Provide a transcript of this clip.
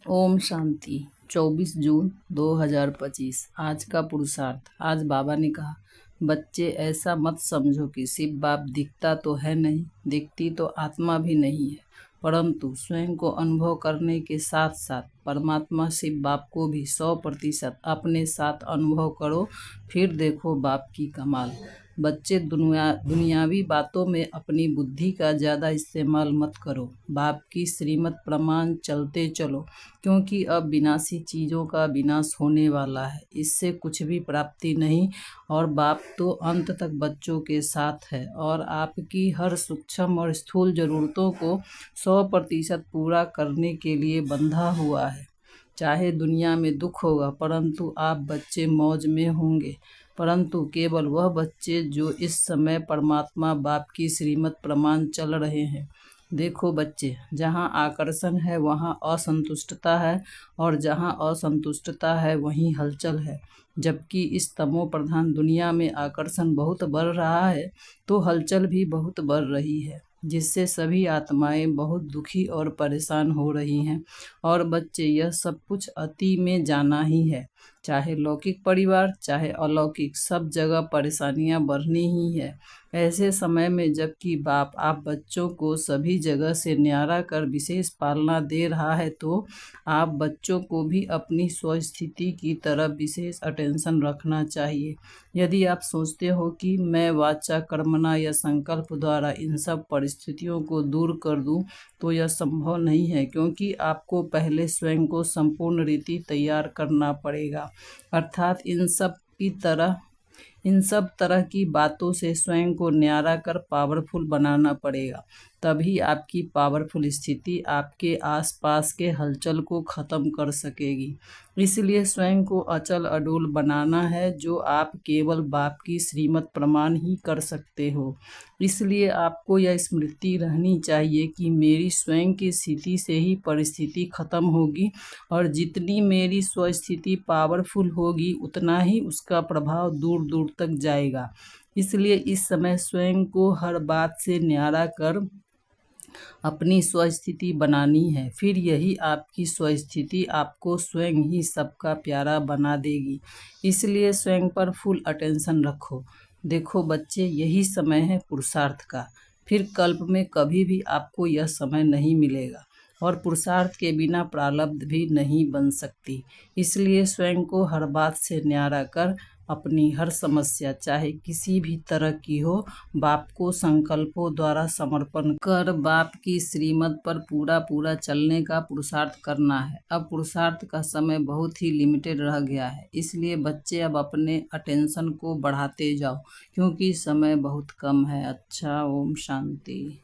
ओम शांति। 24 जून 2025। आज का पुरुषार्थ। आज बाबा ने कहा, बच्चे ऐसा मत समझो कि शिव बाप दिखता तो है नहीं, दिखती तो आत्मा भी नहीं है, परंतु स्वयं को अनुभव करने के साथ साथ परमात्मा शिव बाप को भी 100% अपने साथ अनुभव करो, फिर देखो बाप की कमाल। बच्चे दुनियावी बातों में अपनी बुद्धि का ज़्यादा इस्तेमाल मत करो, बाप की श्रीमत प्रमाण चलते चलो, क्योंकि अब विनाशी चीज़ों का विनाश होने वाला है, इससे कुछ भी प्राप्ति नहीं। और बाप तो अंत तक बच्चों के साथ है और आपकी हर सूक्ष्म और स्थूल ज़रूरतों को 100% पूरा करने के लिए बंधा हुआ है। चाहे दुनिया में दुख होगा, परंतु आप बच्चे मौज में होंगे, परंतु केवल वह बच्चे जो इस समय परमात्मा बाप की श्रीमत प्रमाण चल रहे हैं। देखो बच्चे, जहाँ आकर्षण है वहाँ असंतुष्टता है, और जहाँ असंतुष्टता है वहीं हलचल है। जबकि इस तमो प्रधान दुनिया में आकर्षण बहुत बढ़ रहा है, तो हलचल भी बहुत बढ़ रही है, जिससे सभी आत्माएं बहुत दुखी और परेशान हो रही हैं। और बच्चे, यह सब कुछ अति में जाना ही है। चाहे लौकिक परिवार चाहे अलौकिक, सब जगह परेशानियां बढ़नी ही है। ऐसे समय में जबकि बाप आप बच्चों को सभी जगह से न्यारा कर विशेष पालना दे रहा है, तो आप बच्चों को भी अपनी स्वस्थिति की तरफ विशेष अटेंशन रखना चाहिए। यदि आप सोचते हो कि मैं वाचा कर्मणा या संकल्प द्वारा इन सब परिस्थितियों को दूर कर दूं, तो यह संभव नहीं है, क्योंकि आपको पहले स्वयं को संपूर्ण रीति तैयार करना पड़ेगा। अर्थात इन सब तरह की बातों से स्वयं को न्यारा कर पावरफुल बनाना पड़ेगा। तभी आपकी पावरफुल स्थिति आपके आसपास के हलचल को खत्म कर सकेगी। इसलिए स्वयं को अचल अडोल बनाना है, जो आप केवल बाप की श्रीमत प्रमाण ही कर सकते हो। इसलिए आपको यह स्मृति रहनी चाहिए कि मेरी स्वयं की स्थिति से ही परिस्थिति खत्म होगी, और जितनी मेरी स्वस्थिति पावरफुल होगी, उतना ही उसका प्रभाव दूर दूर तक जाएगा। इसलिए इस समय स्वयं को हर बात से न्यारा कर अपनी स्वस्थिति बनानी है, फिर यही आपकी स्वस्थिति आपको स्वयं ही सबका प्यारा बना देगी। इसलिए स्वयं पर फुल अटेंशन रखो। देखो बच्चे, यही समय है पुरुषार्थ का, फिर कल्प में कभी भी आपको यह समय नहीं मिलेगा, और पुरुषार्थ के बिना प्रारब्ध भी नहीं बन सकती। इसलिए स्वयं को हर बात से न्यारा कर अपनी हर समस्या, चाहे किसी भी तरह की हो, बाप को संकल्पों द्वारा समर्पण कर बाप की श्रीमत पर पूरा चलने का पुरुषार्थ करना है। अब पुरुषार्थ का समय बहुत ही लिमिटेड रह गया है, इसलिए बच्चे अब अपने अटेंशन को बढ़ाते जाओ, क्योंकि समय बहुत कम है। अच्छा, ओम शांति।